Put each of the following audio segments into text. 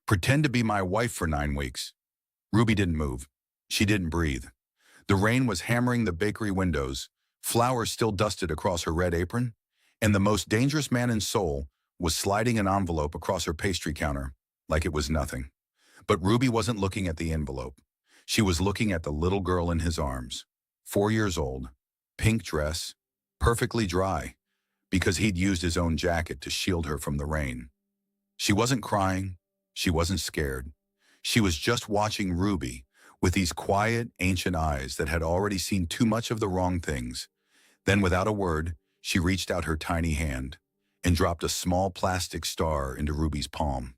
Pretend to be my wife for 9 weeks. Ruby didn't move. She didn't breathe. The rain was hammering the bakery windows, flowers still dusted across her red apron, and the most dangerous man in Seoul was sliding an envelope across her pastry counter like it was nothing. But Ruby wasn't looking at the envelope. She was looking at the little girl in his arms, 4 years old, pink dress, perfectly dry, because he'd used his own jacket to shield her from the rain. She wasn't crying. She wasn't scared. She was just watching Ruby with these quiet, ancient eyes that had already seen too much of the wrong things. Then, without a word, she reached out her tiny hand and dropped a small plastic star into Ruby's palm.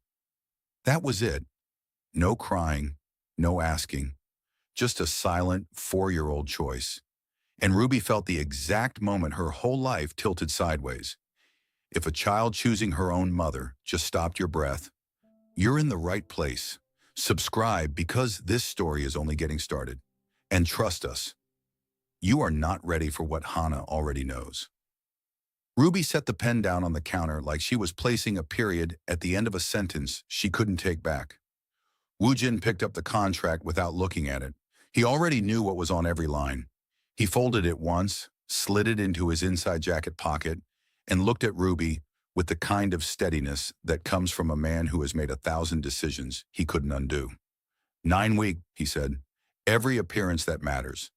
That was it. No crying, no asking, just a silent 4-year-old choice. And Ruby felt the exact moment her whole life tilted sideways. If a child choosing her own mother just stopped your breath, you're in the right place. Subscribe because this story is only getting started. And trust us, you are not ready for what Hana already knows. Ruby set the pen down on the counter like she was placing a period at the end of a sentence she couldn't take back. Woojin picked up the contract without looking at it. He already knew what was on every line. He folded it once, slid it into his inside jacket pocket, and looked at Ruby with the kind of steadiness that comes from a man who has made 1,000 decisions he couldn't undo. 9 weeks, he said. Every appearance that matters.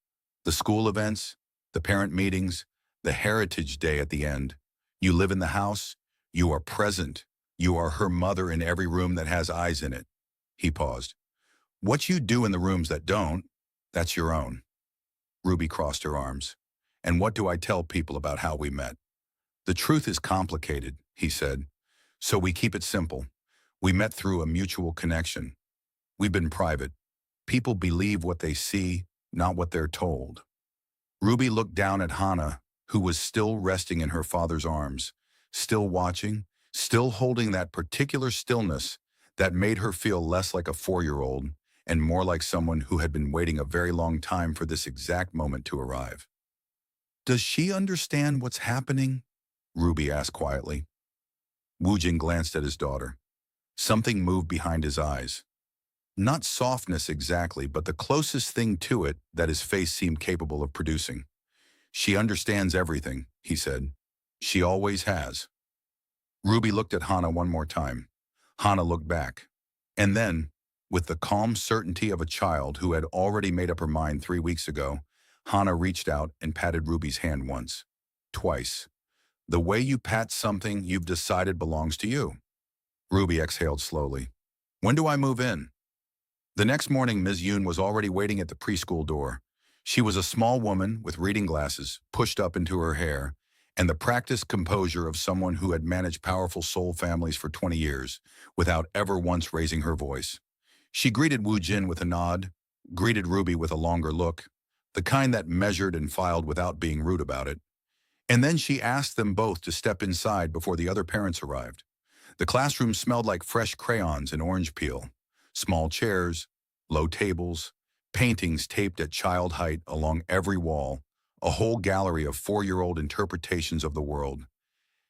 The school events, the parent meetings, the heritage day at the end. You live in the house. You are present. You are her mother in every room that has eyes in it. He paused. What you do in the rooms that don't, that's your own. Ruby crossed her arms. And what do I tell people about how we met? The truth is complicated, he said. So we keep it simple. We met through a mutual connection. We've been private. People believe what they see, not what they're told. Ruby looked down at Hana, who was still resting in her father's arms, still watching, still holding that particular stillness that made her feel less like a 4-year-old and more like someone who had been waiting a very long time for this exact moment to arrive. Does she understand what's happening? Ruby asked quietly. Woojin glanced at his daughter. Something moved behind his eyes. Not softness exactly, but the closest thing to it that his face seemed capable of producing. She understands everything, he said. She always has. Ruby looked at Hana one more time. Hana looked back. And then, with the calm certainty of a child who had already made up her mind 3 weeks ago, Hana reached out and patted Ruby's hand once, twice. The way you pat something you've decided belongs to you. Ruby exhaled slowly. When do I move in? The next morning, Ms. Yoon was already waiting at the preschool door. She was a small woman with reading glasses pushed up into her hair and the practiced composure of someone who had managed powerful Seoul families for 20 years without ever once raising her voice. She greeted Woojin with a nod, greeted Ruby with a longer look, the kind that measured and filed without being rude about it. And then she asked them both to step inside before the other parents arrived. The classroom smelled like fresh crayons and orange peel, small chairs, low tables, paintings taped at child height along every wall, a whole gallery of 4-year-old interpretations of the world.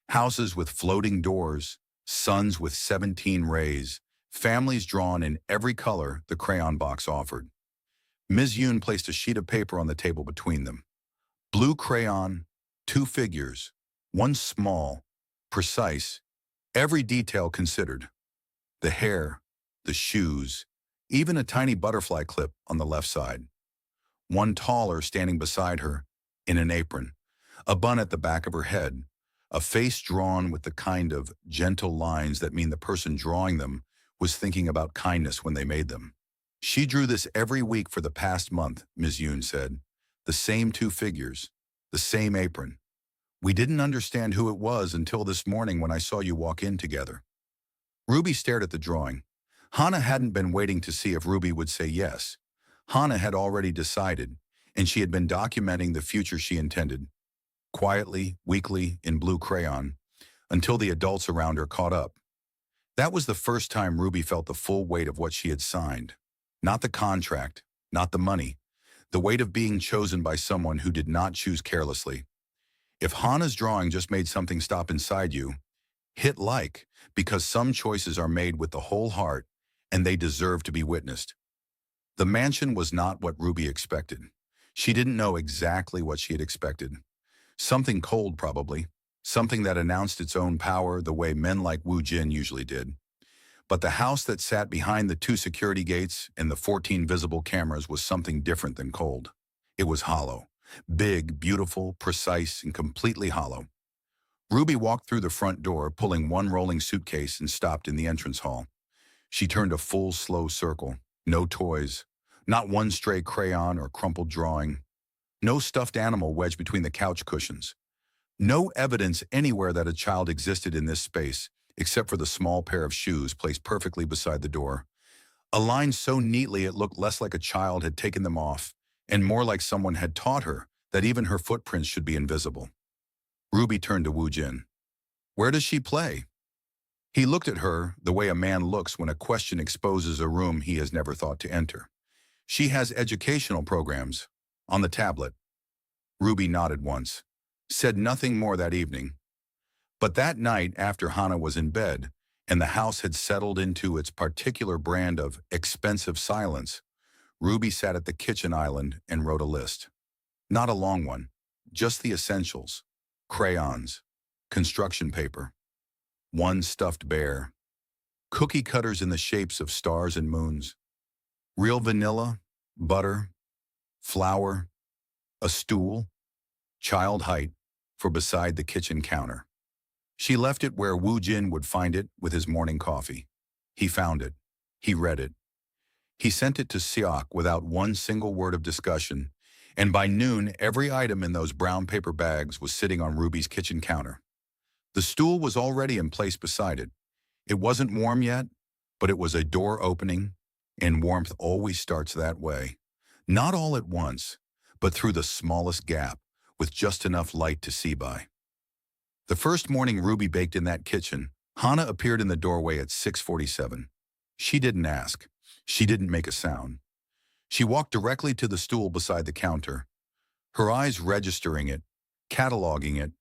Houses with floating doors, suns with 17 rays, families drawn in every color the crayon box offered. Ms. Yoon placed a sheet of paper on the table between them. Blue crayon, 2 figures, one small, precise, every detail considered. The hair, the shoes, even a tiny butterfly clip on the left side. One taller standing beside her, in an apron, a bun at the back of her head, a face drawn with the kind of gentle lines that mean the person drawing them was thinking about kindness when they made them. She drew this every week for the past month, Ms. Yoon said. The same 2 figures, the same apron. We didn't understand who it was until this morning when I saw you walk in together. Ruby stared at the drawing. Hana hadn't been waiting to see if Ruby would say yes. Hana had already decided, and she had been documenting the future she intended, quietly, weekly, in blue crayon, until the adults around her caught up. That was the first time Ruby felt the full weight of what she had signed. Not the contract, not the money, the weight of being chosen by someone who did not choose carelessly. If Hana's drawing just made something stop inside you, hit like, because some choices are made with the whole heart, and they deserved to be witnessed. The mansion was not what Ruby expected. She didn't know exactly what she had expected. Something cold, probably. Something that announced its own power the way men like Wu Jin usually did. But the house that sat behind the 2 security gates and the 14 visible cameras was something different than cold. It was hollow. Big, beautiful, precise, and completely hollow. Ruby walked through the front door, pulling one rolling suitcase, and stopped in the entrance hall. She turned a full, slow circle. No toys. Not one stray crayon or crumpled drawing. No stuffed animal wedged between the couch cushions. No evidence anywhere that a child existed in this space, except for the small pair of shoes placed perfectly beside the door. Aligned so neatly it looked less like a child had taken them off, and more like someone had taught her that even her footprints should be invisible. Ruby turned to Wu Jin. "Where does she play?" He looked at her the way a man looks when a question exposes a room he has never thought to enter. "She has educational programs. On the tablet." Ruby nodded once, said nothing more that evening. But that night, after Hana was in bed, and the house had settled into its particular brand of expensive silence, Ruby sat at the kitchen island and wrote a list. Not a long one, just the essentials. Crayons, construction paper, one stuffed bear, cookie cutters in the shapes of stars and moons, real vanilla, butter, flour, a stool, child height, for beside the kitchen counter. She left it where Wu Jin would find it with his morning coffee. He found it. He read it. He sent it to Siak without one single word of discussion, and by noon every item in those brown paper bags was sitting on Ruby's kitchen counter. The stool was already in place beside it. It wasn't warm yet, but it was a door opening, and warmth always starts that way. Not all at once, but through the smallest gap, with just enough light to see by. The first morning Ruby baked in that kitchen, Hana appeared in the doorway at 6:47. She didn't ask. She didn't make a sound. She walked directly to the stool beside the counter, her eyes registering it, cataloging it,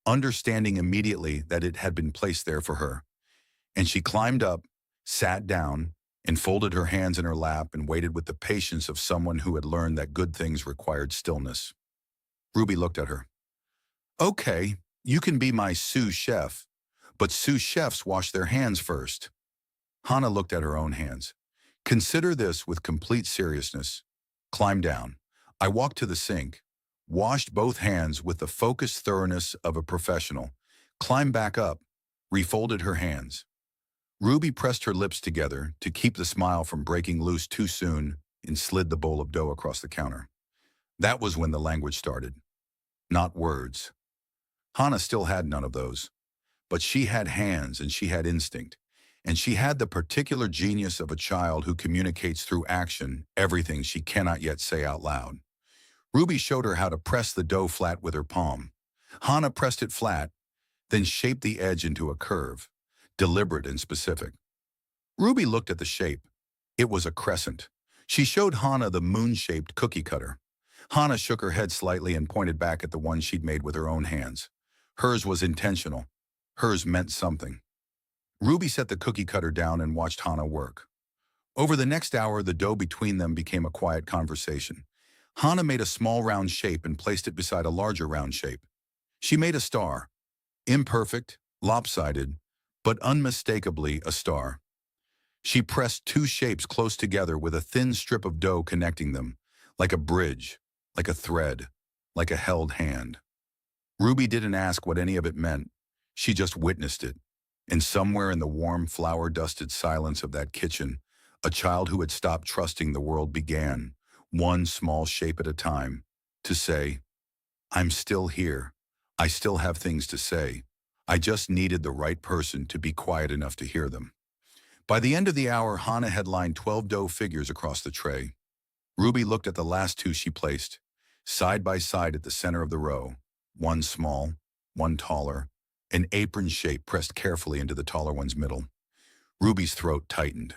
understanding immediately that it had been placed there for her. And she climbed up, sat down, and folded her hands in her lap and waited with the patience of someone who had learned that good things required stillness. Ruby looked at her. "Okay, you can be my sous chef, but sous chefs wash their hands first." Hana looked at her own hands. "Consider this with complete seriousness. Climb down." I walked to the sink, washed both hands with the focused thoroughness of a professional, climbed back up, refolded her hands. Ruby pressed her lips together to keep the smile from breaking loose too soon and slid the bowl of dough across the counter. That was when the language started. Not words. Hana still had none of those. But she had hands and she had instinct. And she had the particular genius of a child who communicates through action everything she cannot yet say out loud. Ruby showed her how to press the dough flat with her palm. Hana pressed it flat, then shaped the edge into a curve, deliberate and specific. Ruby looked at the shape. It was a crescent. She showed Hana the moon-shaped cookie cutter. Hana shook her head slightly and pointed back at the one she'd made with her own hands. Hers was intentional. Hers meant something. Ruby set the cookie cutter down and watched Hana work. Over the next hour, the dough between them became a quiet conversation. Hana made a small round shape and placed it beside a larger round shape. She made a star. Imperfect, lopsided, but unmistakably a star. She pressed 2 shapes close together with a thin strip of dough connecting them, like a bridge, like a thread, like a held hand. Ruby didn't ask what any of it meant. She just witnessed it. And somewhere in the warm, flour-dusted silence of that kitchen, a child who had stopped trusting the world began, one small shape at a time, to say, "I'm still here. I still have things to say. I just needed the right person to be quiet enough to hear them." By the end of the hour, Hana had lined 12 dough figures across the tray. Ruby looked at the last 2 she placed, side by side at the center of the row, one small, one taller, an apron shape pressed carefully into the taller one's middle. Ruby's throat tightened.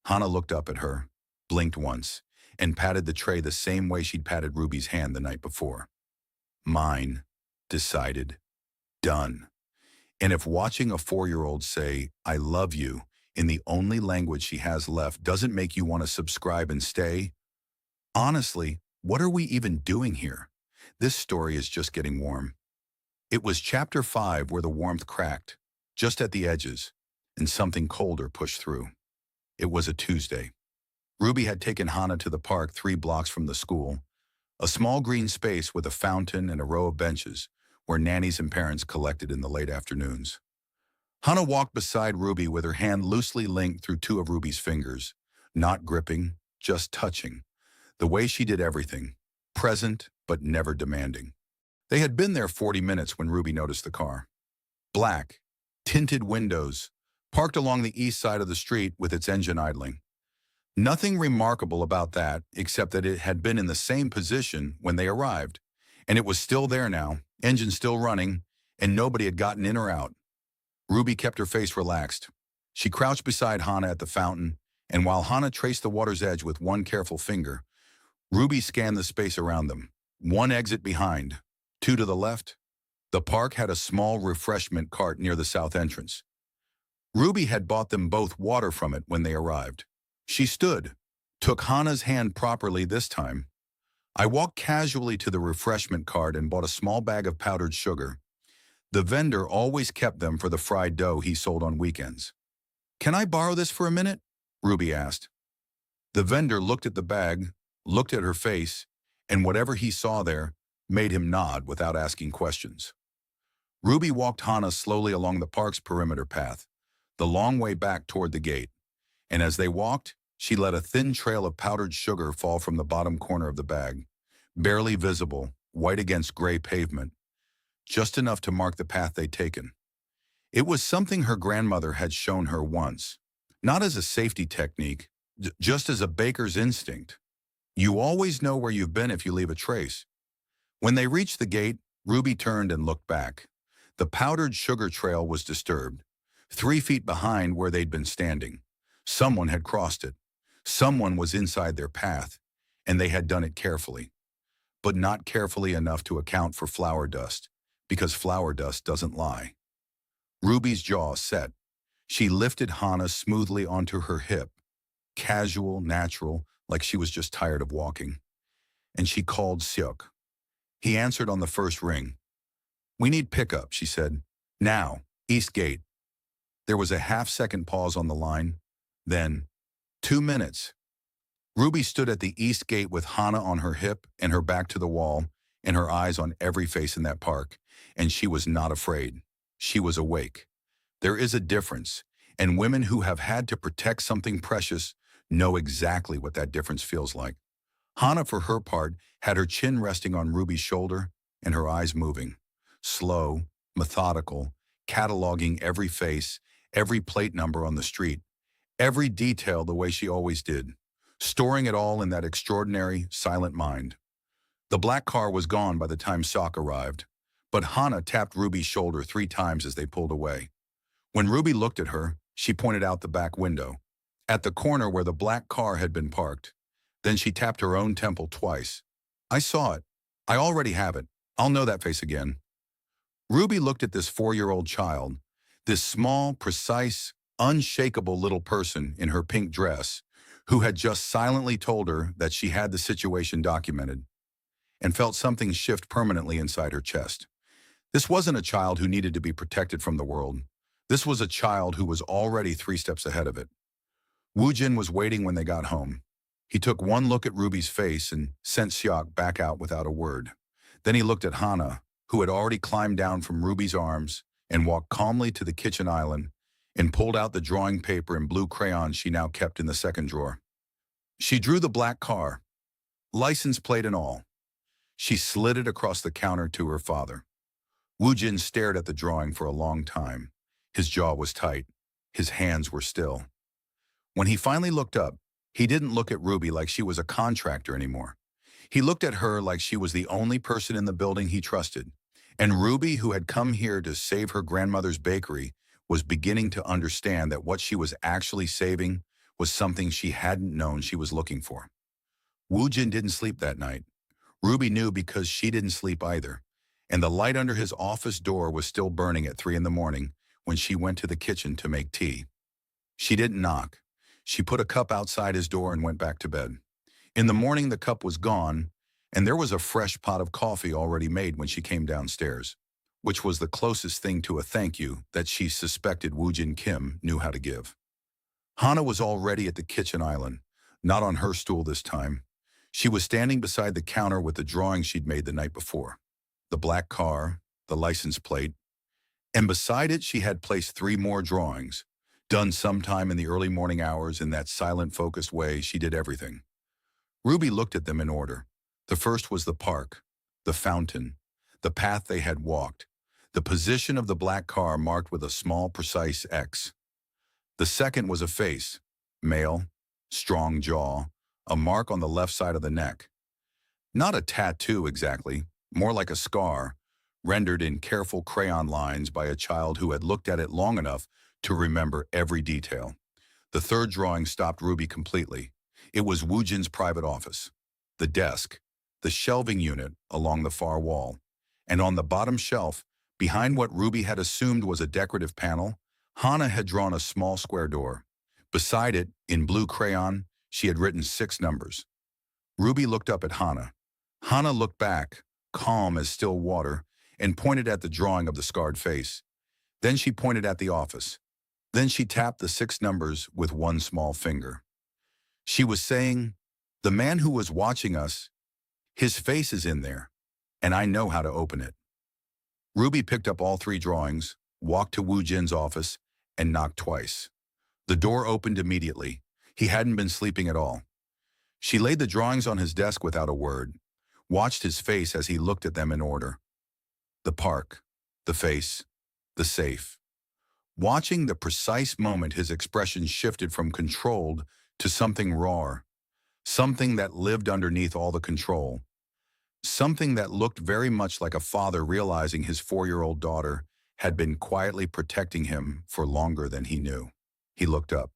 Hana looked up at her, blinked once, and patted the tray the same way she'd patted Ruby's hand the night before. Mine. Decided. Done. And if watching a 4-year-old say, "I love you," in the only language she has left doesn't make you want to subscribe and stay? Honestly, what are we even doing here? This story is just getting warm. It was chapter 5 where the warmth cracked, just at the edges, and something colder pushed through. It was a Tuesday. Ruby had taken Hannah to the park 3 blocks from the school, a small green space with a fountain and a row of benches where nannies and parents collected in the late afternoons. Hannah walked beside Ruby with her hand loosely linked through 2 of Ruby's fingers, not gripping, just touching, the way she did everything, present but never demanding. They had been there 40 minutes when Ruby noticed the car. Black, tinted windows, parked along the east side of the street with its engine idling. Nothing remarkable about that except that it had been in the same position when they arrived, and it was still there now, engine still running, and nobody had gotten in or out. Ruby kept her face relaxed. She crouched beside Hannah at the fountain, and while Hannah traced the water's edge with one careful finger, Ruby scanned the space around them. 1 exit behind, 2 to the left. The park had a small refreshment cart near the south entrance. Ruby had bought them both water from it when they arrived. She stood, took Hannah's hand properly this time. I walked casually to the refreshment cart and bought a small bag of powdered sugar. The vendor always kept them for the fried dough he sold on weekends. "Can I borrow this for a minute?" Ruby asked. The vendor looked at the bag, looked at her face, and whatever he saw there made him nod without asking questions. Ruby walked Hannah slowly along the park's perimeter path, the long way back toward the gate, and as they walked, she let a thin trail of powdered sugar fall from the bottom corner of the bag, barely visible, white against gray pavement, just enough to mark the path they'd taken. It was something her grandmother had shown her once, not as a safety technique, just as a baker's instinct. You always know where you've been if you leave a trace. When they reached the gate, Ruby turned and looked back. The powdered sugar trail was disturbed, 3 feet behind where they'd been standing. Someone had crossed it. Someone was inside their path, and they had done it carefully. But not carefully enough to account for flour dust, because flour dust doesn't lie. Ruby's jaw set. She lifted Hannah smoothly onto her hip, casual, natural, like she was just tired of walking. And she called Syuk. He answered on the first ring. "We need pickup," she said. "Now, East Gate." There was a half-second pause on the line. Then, 2 minutes. Ruby stood at the East Gate with Hannah on her hip and her back to the wall and her eyes on every face in that park, and she was not afraid. She was awake. There is a difference, and women who have had to protect something precious know exactly what that difference feels like. Hannah, for her part, had her chin resting on Ruby's shoulder and her eyes moving. Slow, methodical, cataloging every face, every plate number on the street, every detail the way she always did, storing it all in that extraordinary, silent mind. The black car was gone by the time Sock arrived, but Hannah tapped Ruby's shoulder 3 times as they pulled away. When Ruby looked at her, she pointed out the back window, at the corner where the black car had been parked. Then she tapped her own temple twice. "I saw it. I already have it. I'll know that face again." Ruby looked at this 4-year-old child, this small, precise, unshakable little person in her pink dress, who had just silently told her that she had the situation documented, and felt something shift permanently inside her chest. This wasn't a child who needed to be protected from the world. This was a child who was already 3 steps ahead of it. Woo Jin was waiting when they got home. He took one look at Ruby's face and sent Syok back out without a word. Then he looked at Hannah, who had already climbed down from Ruby's arms and walked calmly to the kitchen island and pulled out the drawing paper and blue crayon she now kept in the second drawer. She drew the black car, license plate and all. She slid it across the counter to her father. Woo Jin stared at the drawing for a long time. His jaw was tight. His hands were still. When he finally looked up, he didn't look at Ruby like she was a contractor anymore. He looked at her like she was the only person in the building he trusted. And Ruby, who had come here to save her grandmother's bakery, was beginning to understand that what she was actually saving was something she hadn't known she was looking for. Woo Jin didn't sleep that night. Ruby knew because she didn't sleep either. And the light under his office door was still burning at 3 in the morning when she went to the kitchen to make tea. She didn't knock. She put a cup outside his door and went back to bed. In the morning, the cup was gone, and there was a fresh pot of coffee already made when she came downstairs, which was the closest thing to a thank you that she suspected Woojin Kim knew how to give. Hana was already at the kitchen island, not on her stool this time. She was standing beside the counter with the drawing she'd made the night before. The black car, the license plate, and beside it she had placed 3 more drawings, done sometime in the early morning hours in that silent, focused way she did everything. Ruby looked at them in order. The first was the park, the fountain, the path they had walked, the position of the black car marked with a small, precise X. The second was a face, male, strong jaw, a mark on the left side of the neck. Not a tattoo exactly, more like a scar, rendered in careful crayon lines by a child who had looked at it long enough to remember every detail. The third drawing stopped Ruby completely. It was Woojin's private office, the desk, the shelving unit along the far wall, and on the bottom shelf, behind what Ruby had assumed was a decorative panel, Hana had drawn a small square door. Beside it, in blue crayon, she had written 6 numbers. Ruby looked up at Hana. Hana looked back, calm as still water, and pointed at the drawing of the scarred face. Then she pointed at the office. Then she tapped the 6 numbers with one small finger. She was saying, "The man who was watching us, his face is in there, and I know how to open it." Ruby picked up all 3 drawings, walked to Woojin's office, and knocked twice. The door opened immediately. He hadn't been sleeping at all. She laid the drawings on his desk without a word, watched his face as he looked at them in order. The park, the face, the safe. Watching the precise moment his expression shifted from controlled to something raw, something that lived underneath all the control, something that looked very much like a father realizing his 4-year-old daughter had been quietly protecting him for longer than he knew. He looked up.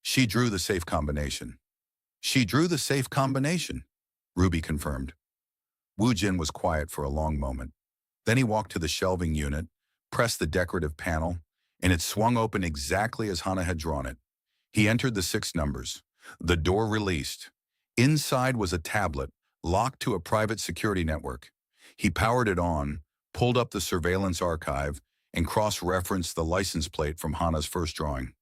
She drew the safe combination. She drew the safe combination, Ruby confirmed. Woojin was quiet for a long moment. Then he walked to the shelving unit, pressed the decorative panel, and it swung open exactly as Hana had drawn it. He entered the 6 numbers. The door released. Inside was a tablet, locked to a private security network. He powered it on, pulled up the surveillance archive, and cross-referenced the license plate from Hana's first drawing.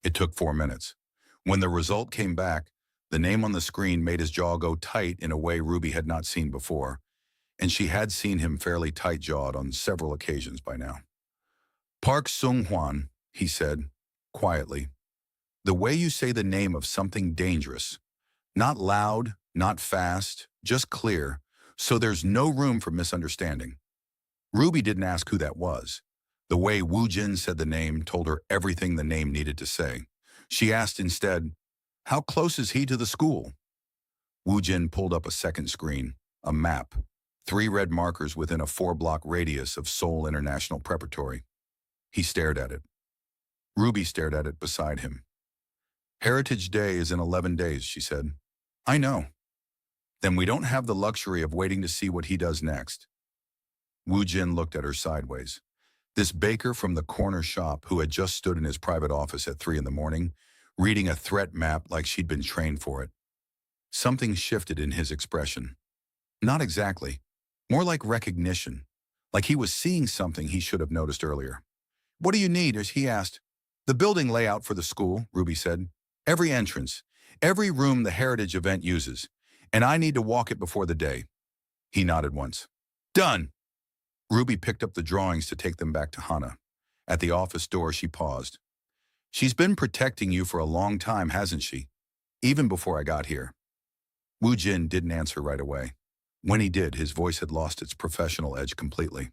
It took 4 minutes. When the result came back, the name on the screen made his jaw go tight in a way Ruby had not seen before, and she had seen him fairly tight-jawed on several occasions by now. "Park Sung-hwan," he said, quietly. "The way you say the name of something dangerous. Not loud, not fast, just clear, so there's no room for misunderstanding." Ruby didn't ask who that was. The way Woojin said the name told her everything the name needed to say. She asked instead, "How close is he to the school?" Woojin pulled up a second screen, a map, 3 red markers within a 4-block radius of Seoul International Preparatory. He stared at it. Ruby stared at it beside him. "Heritage Day is in 11 days, she said. "I know." "Then we don't have the luxury of waiting to see what he does next." Woojin looked at her sideways. This baker from the corner shop who had just stood in his private office at 3 in the morning, reading a threat map like she'd been trained for it. Something shifted in his expression. Not exactly. More like recognition. Like he was seeing something he should have noticed earlier. "What do you need?" he asked. "The building layout for the school," Ruby said. "Every entrance. Every room the heritage event uses. And I need to walk it before the day." He nodded once. "Done." Ruby picked up the drawings to take them back to Hana. At the office door, she paused. "She's been protecting you for a long time, hasn't she? Even before I got here." Woojin didn't answer right away. When he did, his voice had lost its professional edge completely.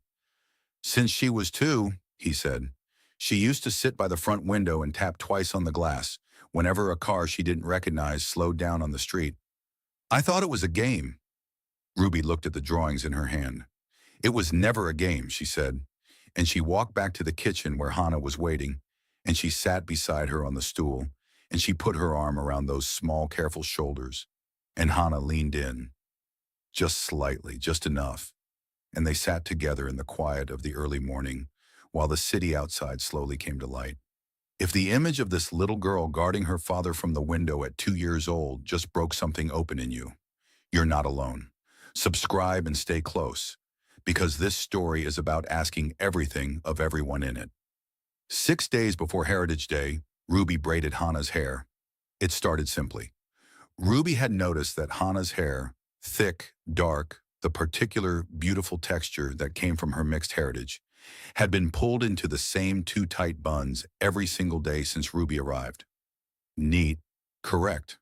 "Since she was 2, he said. "She used to sit by the front window and tap twice on the glass whenever a car she didn't recognize slowed down on the street. I thought it was a game." Ruby looked at the drawings in her hand. "It was never a game," she said, and she walked back to the kitchen where Hana was waiting, and she sat beside her on the stool, and she put her arm around those small, careful shoulders, and Hana leaned in, just slightly, just enough, and they sat together in the quiet of the early morning while the city outside slowly came to light. If the image of this little girl guarding her father from the window at 2 years old just broke something open in you, you're not alone. Subscribe and stay close, because this story is about asking everything of everyone in it. 6 days before Heritage Day, Ruby braided Hannah's hair. It started simply. Ruby had noticed that Hannah's hair, thick, dark, the particular beautiful texture that came from her mixed heritage, had been pulled into the same two tight buns every single day since Ruby arrived. Neat, correct.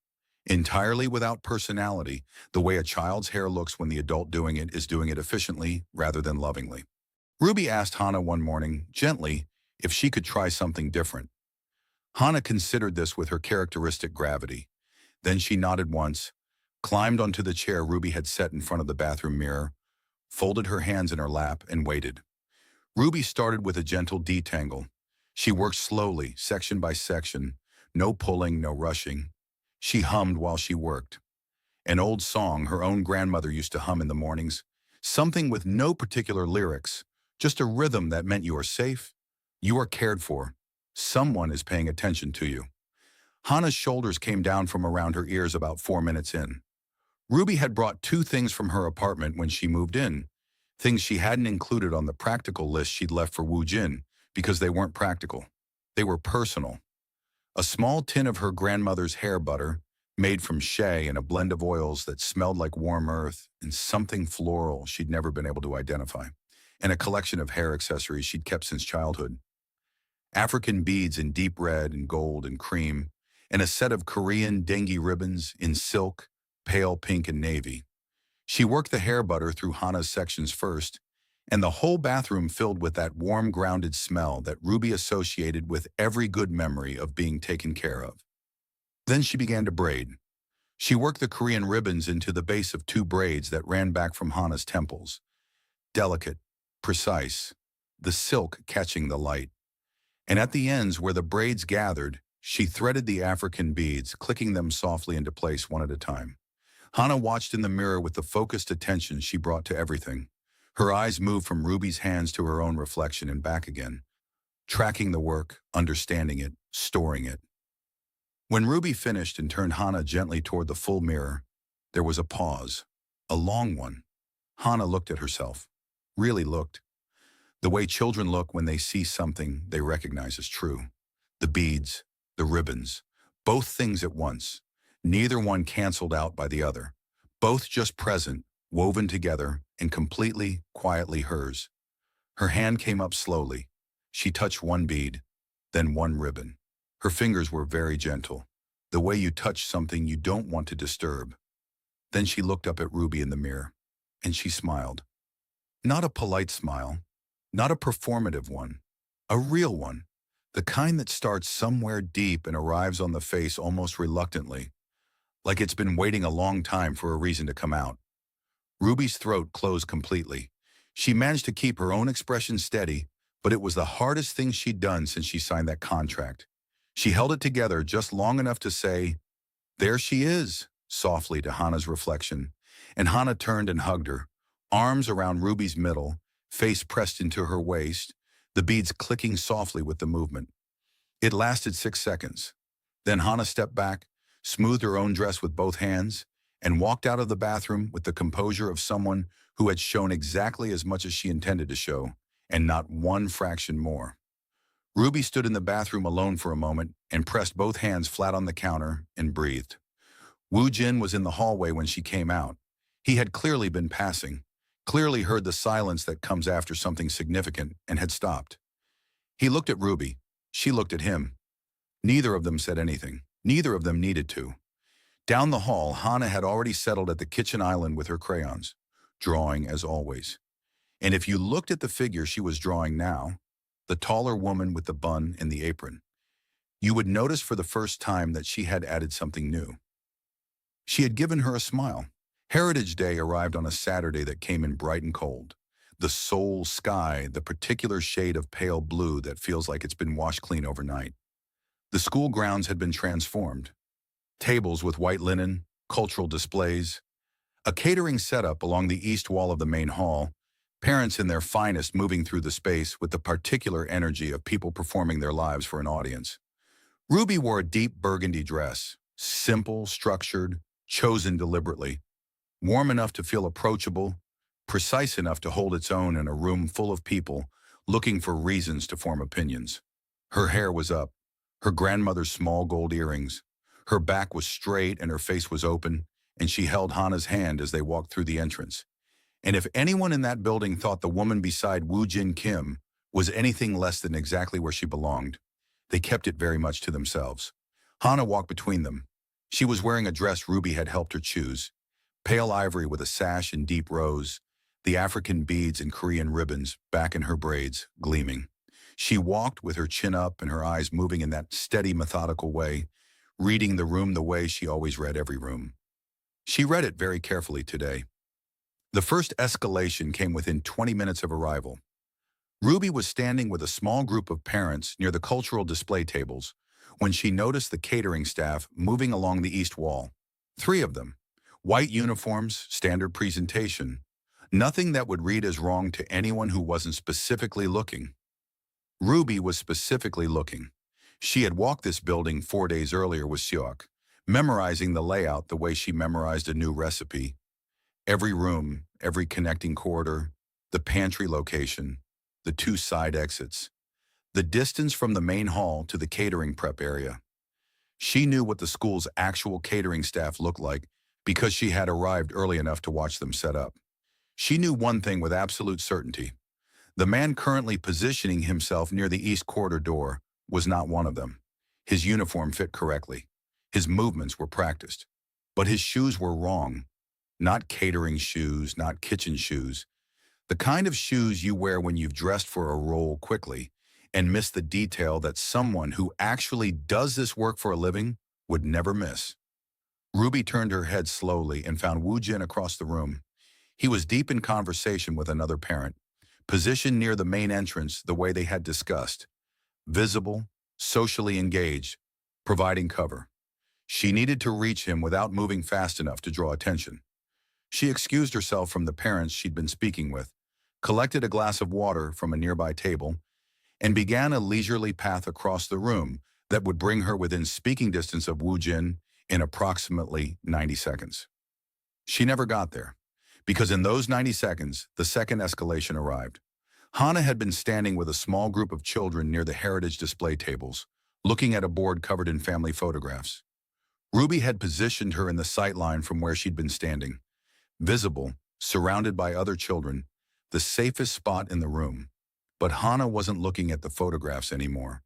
Entirely without personality, the way a child's hair looks when the adult doing it is doing it efficiently rather than lovingly. Ruby asked Hannah one morning, gently, if she could try something different. Hannah considered this with her characteristic gravity. Then she nodded once, climbed onto the chair Ruby had set in front of the bathroom mirror, folded her hands in her lap, and waited. Ruby started with a gentle detangle. She worked slowly, section by section, no pulling, no rushing. She hummed while she worked. An old song her own grandmother used to hum in the mornings, something with no particular lyrics, just a rhythm that meant you are safe, you are cared for, someone is paying attention to you. Hannah's shoulders came down from around her ears about 4 minutes in. Ruby had brought 2 things from her apartment when she moved in, things she hadn't included on the practical list she'd left for Wu Jin because they weren't practical. They were personal. A small tin of her grandmother's hair butter, made from shea and a blend of oils that smelled like warm earth and something floral she'd never been able to identify, and a collection of hair accessories she'd kept since childhood. African beads in deep red and gold and cream, and a set of Korean dengue ribbons in silk, pale pink and navy. She worked the hair butter through Hannah's sections first, and the whole bathroom filled with that warm, grounded smell that Ruby associated with every good memory of being taken care of. Then she began to braid. She worked the Korean ribbons into the base of 2 braids that ran back from Hannah's temples. Delicate, precise, the silk catching the light. And at the ends where the braids gathered, she threaded the African beads, clicking them softly into place one at a time. Hannah watched in the mirror with the focused attention she brought to everything. Her eyes moved from Ruby's hands to her own reflection and back again, tracking the work, understanding it, storing it. When Ruby finished and turned Hannah gently toward the full mirror, there was a pause, a long one. Hannah looked at herself, really looked. The way children look when they see something they recognize as true. The beads, the ribbons, both things at once. Neither one canceled out by the other. Both just present, woven together, and completely, quietly hers. Her hand came up slowly. She touched one bead, then one ribbon. Her fingers were very gentle, the way you touch something you don't want to disturb. Then she looked up at Ruby in the mirror, and she smiled. Not a polite smile, not a performative one, a real one, the kind that starts somewhere deep and arrives on the face almost reluctantly, like it's been waiting a long time for a reason to come out. Ruby's throat closed completely. She managed to keep her own expression steady, but it was the hardest thing she'd done since she signed that contract. She held it together just long enough to say, "There she is," softly to Hannah's reflection, and Hannah turned and hugged her, arms around Ruby's middle, face pressed into her waist, the beads clicking softly with the movement. It lasted 6 seconds. Then Hannah stepped back, smoothed her own dress with both hands, and walked out of the bathroom with the composure of someone who had shown exactly as much as she intended to show, and not one fraction more. Ruby stood in the bathroom alone for a moment and pressed both hands flat on the counter and breathed. Wu Jin was in the hallway when she came out. He had clearly been passing, clearly heard the silence that comes after something significant, and had stopped. He looked at Ruby. She looked at him. Neither of them said anything. Neither of them needed to. Down the hall, Hannah had already settled at the kitchen island with her crayons, drawing as always. And if you looked at the figure she was drawing now, the taller woman with the bun and the apron, you would notice for the first time that she had added something new. She had given her a smile. Heritage Day arrived on a Saturday that came in bright and cold. The soul sky, the particular shade of pale blue that feels like it's been washed clean overnight. The school grounds had been transformed. Tables with white linen, cultural displays, a catering setup along the east wall of the main hall, parents in their finest moving through the space with the particular energy of people performing their lives for an audience. Ruby wore a deep burgundy dress, simple, structured, chosen deliberately, warm enough to feel approachable, precise enough to hold its own in a room full of people looking for reasons to form opinions. Her hair was up, her grandmother's small gold earrings. Her back was straight and her face was open, and she held Hana's hand as they walked through the entrance. And if anyone in that building thought the woman beside Woo Jin Kim was anything less than exactly where she belonged, they kept it very much to themselves. Hana walked between them. She was wearing a dress Ruby had helped her choose, pale ivory with a sash and deep rose, the African beads and Korean ribbons back in her braids, gleaming. She walked with her chin up and her eyes moving in that steady, methodical way, reading the room the way she always read every room. She read it very carefully today. The first escalation came within 20 minutes of arrival. Ruby was standing with a small group of parents near the cultural display tables when she noticed the catering staff moving along the east wall. 3 of them. White uniforms, standard presentation. Nothing that would read as wrong to anyone who wasn't specifically looking. Ruby was specifically looking. She had walked this building 4 days earlier with Seok, memorizing the layout the way she memorized a new recipe. Every room, every connecting corridor, the pantry location, the 2 side exits, the distance from the main hall to the catering prep area. She knew what the school's actual catering staff looked like because she had arrived early enough to watch them set up. She knew one thing with absolute certainty. The man currently positioning himself near the east corridor door was not one of them. His uniform fit correctly. His movements were practiced. But his shoes were wrong. Not catering shoes, not kitchen shoes. The kind of shoes you wear when you've dressed for a role quickly and miss the detail that someone who actually does this work for a living would never miss. Ruby turned her head slowly and found Woo Jin across the room. He was deep in conversation with another parent, positioned near the main entrance the way they had discussed. Visible, socially engaged, providing cover. She needed to reach him without moving fast enough to draw attention. She excused herself from the parents she'd been speaking with, collected a glass of water from a nearby table, and began a leisurely path across the room that would bring her within speaking distance of Woo Jin in approximately 90 seconds. She never got there, because in those 90 seconds, the second escalation arrived. Hana had been standing with a small group of children near the heritage display tables, looking at a board covered in family photographs. Ruby had positioned her in the sight line from where she'd been standing, visible, surrounded by other children, the safest spot in the room. But Hana wasn't looking at the photographs anymore.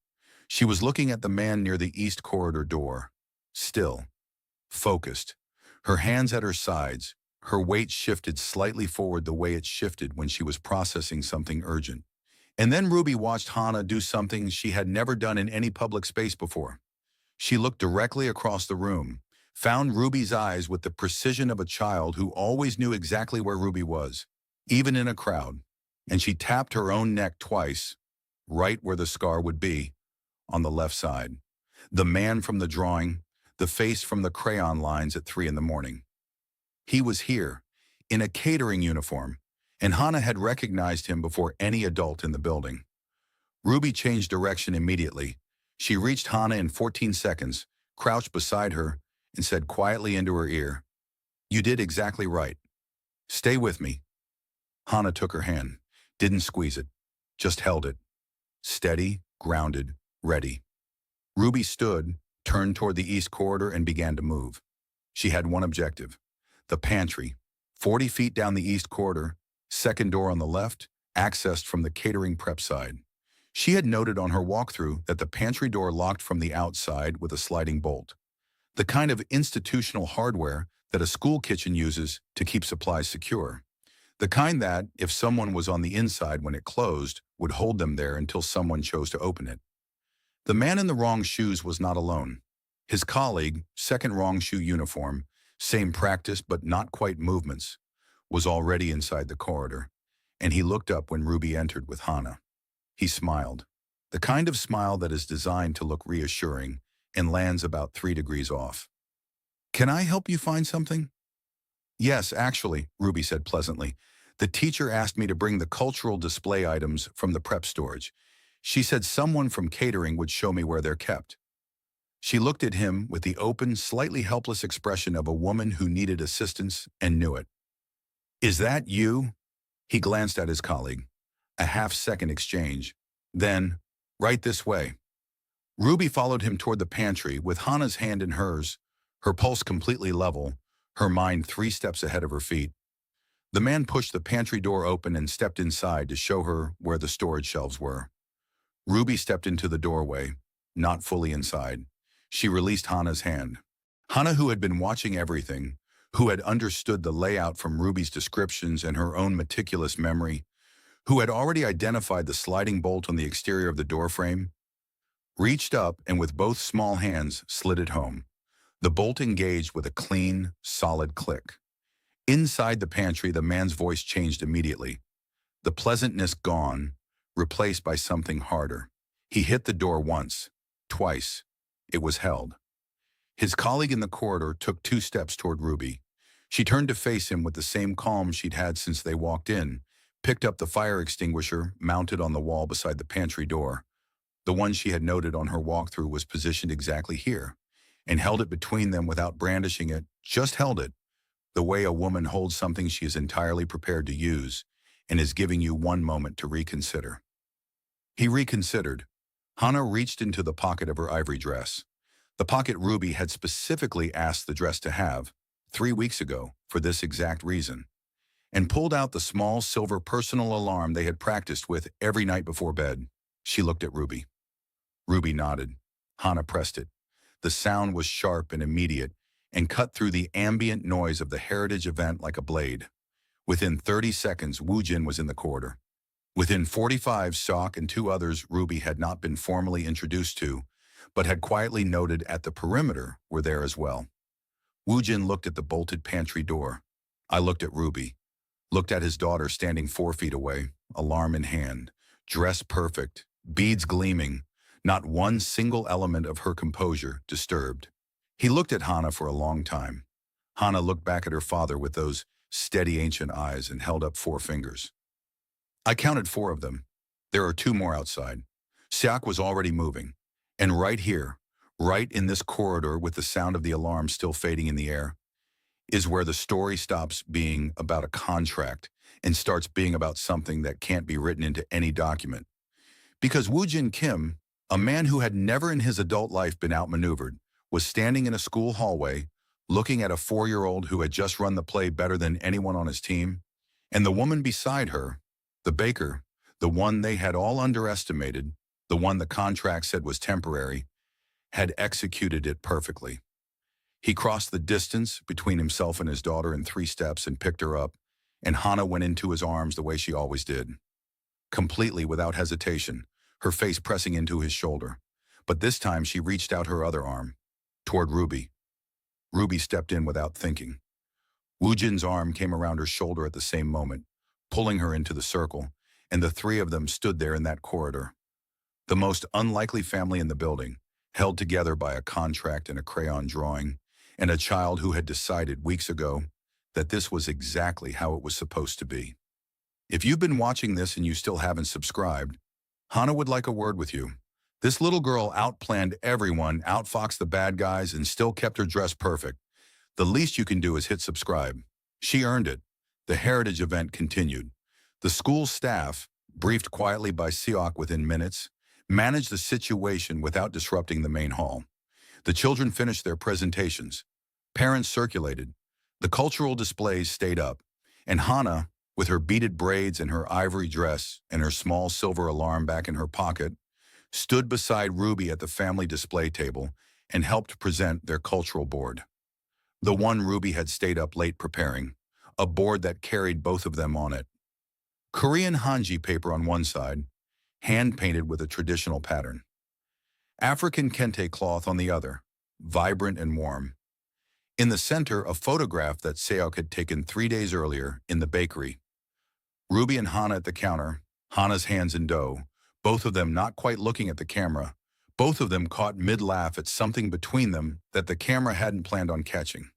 She was looking at the man near the east corridor door, still, focused, her hands at her sides, her weight shifted slightly forward the way it shifted when she was processing something urgent. And then Ruby watched Hana do something she had never done in any public space before. She looked directly across the room, found Ruby's eyes with the precision of a child who always knew exactly where Ruby was, even in a crowd, and she tapped her own neck twice, right where the scar would be, on the left side. The man from the drawing, the face from the crayon lines at 3 in the morning. He was here, in a catering uniform, and Hana had recognized him before any adult in the building. Ruby changed direction immediately. She reached Hana in 14 seconds, crouched beside her, and said quietly into her ear, "You did exactly right. Stay with me." Hana took her hand, didn't squeeze it, just held it. Steady, grounded, ready. Ruby stood, turned toward the east corridor, and began to move. She had one objective. The pantry, 40 feet down the east corridor, second door on the left, accessed from the catering prep side. She had noted on her walkthrough that the pantry door locked from the outside with a sliding bolt. The kind of institutional hardware that a school kitchen uses to keep supplies secure. The kind that, if someone was on the inside when it closed, would hold them there until someone chose to open it. The man in the wrong shoes was not alone. His colleague, second wrong shoe uniform, same practice but not quite movements, was already inside the corridor, and he looked up when Ruby entered with Hana. He smiled, the kind of smile that is designed to look reassuring and lands about 3 degrees off. "Can I help you find something?" "Yes, actually," Ruby said pleasantly. "The teacher asked me to bring the cultural display items from the prep storage. She said someone from catering would show me where they're kept." She looked at him with the open, slightly helpless expression of a woman who needed assistance and knew it. "Is that you?" He glanced at his colleague. A half-second exchange. Then, "Right this way." Ruby followed him toward the pantry with Hannah's hand in hers, her pulse completely level, her mind 3 steps ahead of her feet. The man pushed the pantry door open and stepped inside to show her where the storage shelves were. Ruby stepped into the doorway, not fully inside. She released Hannah's hand. Hannah, who had been watching everything, who had understood the layout from Ruby's descriptions and her own meticulous memory, who had already identified the sliding bolt on the exterior of the doorframe, reached up and with both small hands slid it home. The bolt engaged with a clean, solid click. Inside the pantry, the man's voice changed immediately. The pleasantness gone, replaced by something harder. He hit the door once, twice. It was held. His colleague in the corridor took 2 steps toward Ruby. She turned to face him with the same calm she'd had since they walked in, picked up the fire extinguisher mounted on the wall beside the pantry door. The one she had noted on her walkthrough was positioned exactly here, and held it between them without brandishing it, just held it, the way a woman holds something she is entirely prepared to use and is giving you one moment to reconsider. He reconsidered. Hannah reached into the pocket of her ivory dress, the pocket Ruby had specifically asked the dress to have 3 weeks ago for this exact reason, and pulled out the small silver personal alarm they had practiced with every night before bed. She looked at Ruby. Ruby nodded. Hannah pressed it. The sound was sharp and immediate and cut through the ambient noise of the heritage event like a blade. Within 30 seconds, Woojin was in the corridor. Within 45, Sok and 2 others Ruby had not been formally introduced to, but had quietly noted at the perimeter were there as well. Woojin looked at the bolted pantry door. I looked at Ruby, looked at his daughter standing 4 feet away, alarm in hand, dressed perfect, beads gleaming, not one single element of her composure disturbed. He looked at Hannah for a long time. Hannah looked back at her father with those steady ancient eyes and held up 4 fingers. I counted 4 of them. There are 2 more outside. Siak was already moving. And right here, right in this corridor with the sound of the alarm still fading in the air, is where the story stops being about a contract and starts being about something that can't be written into any document. Because Woojin Kim, a man who had never in his adult life been outmaneuvered, was standing in a school hallway, looking at a 4-year-old who had just run the play better than anyone on his team, and the woman beside her, the baker, the one they had all underestimated, the one the contract said was temporary, had executed it perfectly. He crossed the distance between himself and his daughter in 3 steps and picked her up, and Hannah went into his arms the way she always did. Completely without hesitation, her face pressing into his shoulder. But this time she reached out her other arm, toward Ruby. Ruby stepped in without thinking. Woojin's arm came around her shoulder at the same moment, pulling her into the circle, and the 3 of them stood there in that corridor. The most unlikely family in the building, held together by a contract and a crayon drawing, and a child who had decided weeks ago that this was exactly how it was supposed to be. If you've been watching this and you still haven't subscribed, Hannah would like a word with you. This little girl outplanned everyone, outfoxed the bad guys, and still kept her dress perfect. The least you can do is hit subscribe. She earned it. The heritage event continued. The school staff, briefed quietly by Siok within minutes, managed the situation without disrupting the main hall. The children finished their presentations. Parents circulated. The cultural displays stayed up. And Hannah, with her beaded braids and her ivory dress and her small silver alarm back in her pocket, stood beside Ruby at the family display table and helped present their cultural board. The one Ruby had stayed up late preparing, a board that carried both of them on it. Korean hanji paper on one side, hand-painted with a traditional pattern. African kente cloth on the other, vibrant and warm. In the center, a photograph that Seok had taken 3 days earlier in the bakery. Ruby and Hannah at the counter, Hannah's hands in dough, both of them not quite looking at the camera, both of them caught mid-laugh at something between them that the camera hadn't planned on catching.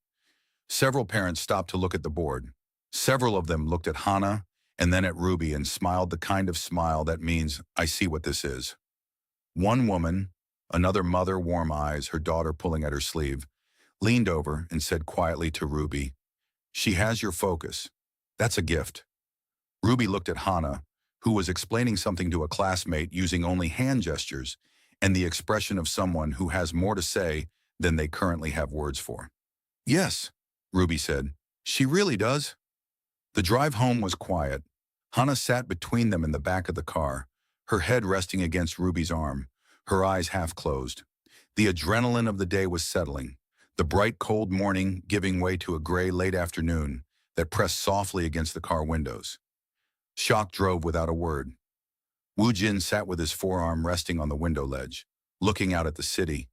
Several parents stopped to look at the board. Several of them looked at Hannah and then at Ruby and smiled the kind of smile that means, I see what this is. One woman, Another mother, warm eyes, her daughter pulling at her sleeve, leaned over and said quietly to Ruby, "She has your focus. That's a gift." Ruby looked at Hannah, who was explaining something to a classmate using only hand gestures and the expression of someone who has more to say than they currently have words for. "Yes," Ruby said. "She really does." The drive home was quiet. Hannah sat between them in the back of the car, her head resting against Ruby's arm, her eyes half closed. The adrenaline of the day was settling, the bright cold morning giving way to a gray late afternoon that pressed softly against the car windows. Shock drove without a word. Woo Jin sat with his forearm resting on the window ledge, looking out at the city,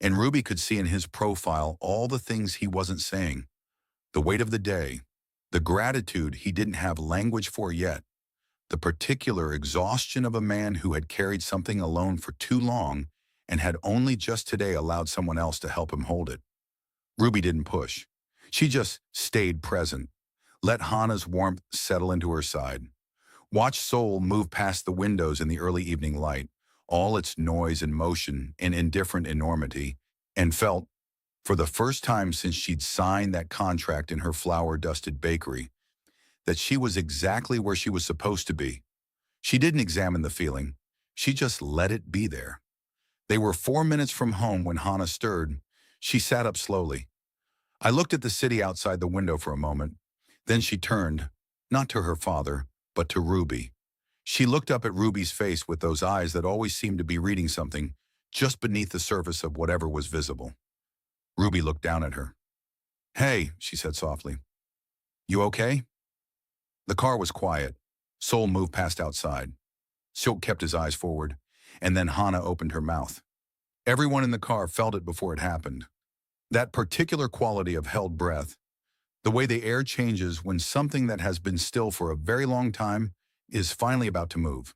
and Ruby could see in his profile all the things he wasn't saying. The weight of the day, the gratitude he didn't have language for yet, the particular exhaustion of a man who had carried something alone for too long and had only just today allowed someone else to help him hold it. Ruby didn't push. She just stayed present, let Hannah's warmth settle into her side. Watched Seoul move past the windows in the early evening light, all its noise and motion and indifferent enormity, and felt, for the first time since she'd signed that contract in her flour-dusted bakery, that she was exactly where she was supposed to be. She didn't examine the feeling. She just let it be there. They were 4 minutes from home when Hannah stirred. She sat up slowly. I looked at the city outside the window for a moment. Then she turned, not to her father, but to Ruby. She looked up at Ruby's face with those eyes that always seemed to be reading something just beneath the surface of whatever was visible. Ruby looked down at her. "Hey," she said softly. "You okay?" The car was quiet. Seoul moved past outside. Silk kept his eyes forward, and then Hannah opened her mouth. Everyone in the car felt it before it happened. That particular quality of held breath, the way the air changes when something that has been still for a very long time is finally about to move.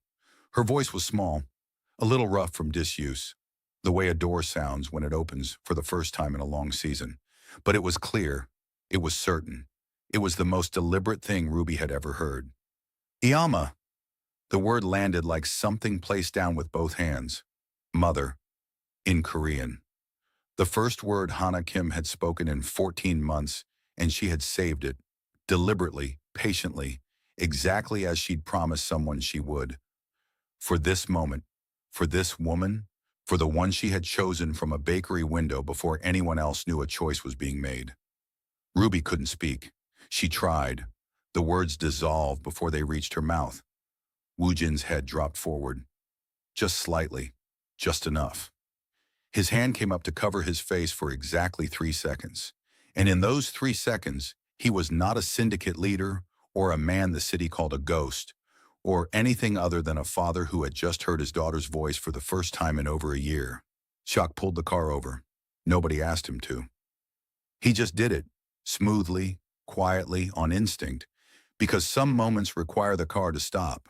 Her voice was small, a little rough from disuse, the way a door sounds when it opens for the first time in a long season. But it was clear, it was certain. It was the most deliberate thing Ruby had ever heard. "Iyama." The word landed like something placed down with both hands. Mother, in Korean. The first word Hannah Kim had spoken in 14 months, and she had saved it, deliberately, patiently, exactly as she'd promised someone she would. For this moment, for this woman, for the one she had chosen from a bakery window before anyone else knew a choice was being made. Ruby couldn't speak. She tried. The words dissolved before they reached her mouth. Woojin's head dropped forward. Just slightly. Just enough. His hand came up to cover his face for exactly 3 seconds. And in those 3 seconds, he was not a syndicate leader or a man the city called a ghost, or anything other than a father who had just heard his daughter's voice for the first time in over a year. Shock pulled the car over. Nobody asked him to. He just did it, smoothly, quietly, on instinct, because some moments require the car to stop.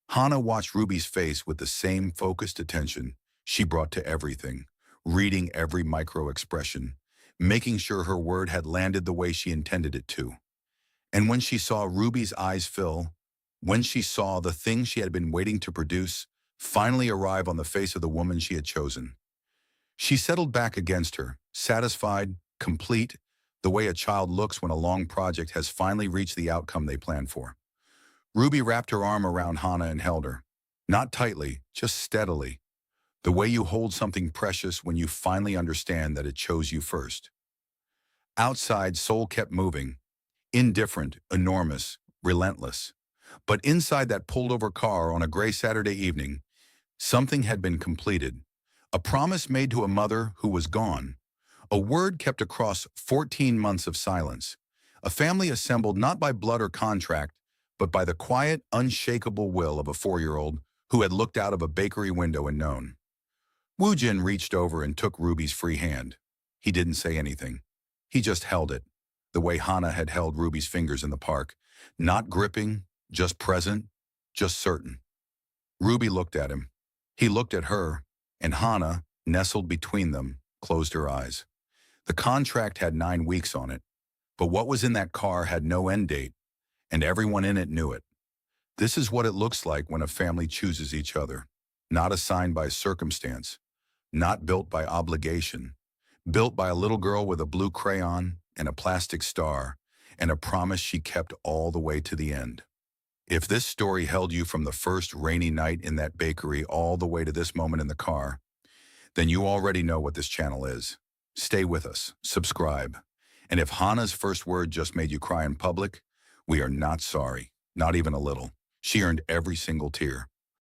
Hannah watched Ruby's face with the same focused attention she brought to everything, reading every micro-expression, making sure her word had landed the way she intended it to. And when she saw Ruby's eyes fill, when she saw the thing she had been waiting to produce finally arrive on the face of the woman she had chosen, she settled back against her, satisfied, complete, the way a child looks when a long project has finally reached the outcome they planned for. Ruby wrapped her arm around Hannah and held her. Not tightly, just steadily. The way you hold something precious when you finally understand that it chose you first. Outside, Seoul kept moving. Indifferent, enormous, relentless. But inside that pulled-over car on a gray Saturday evening, something had been completed. A promise made to a mother who was gone. A word kept across 14 months of silence. A family assembled not by blood or contract, but by the quiet, unshakable will of a 4-year-old who had looked out of a bakery window and known. Woojin reached over and took Ruby's free hand. He didn't say anything. He just held it, the way Hannah had held Ruby's fingers in the park. Not gripping, just present, just certain. Ruby looked at him. He looked at her, and Hannah, nestled between them, closed her eyes. The contract had 9 weeks on it, but what was in that car had no end date, and everyone in it knew it. This is what it looks like when a family chooses each other, not assigned by circumstance, not built by obligation, built by a little girl with a blue crayon and a plastic star and a promise she kept all the way to the end. If this story held you from the first rainy night in that bakery all the way to this moment in the car, then you already know what this channel is. Stay with us, subscribe. And if Hannah's first word just made you cry in public, we are not sorry, not even a little. She earned every single tear.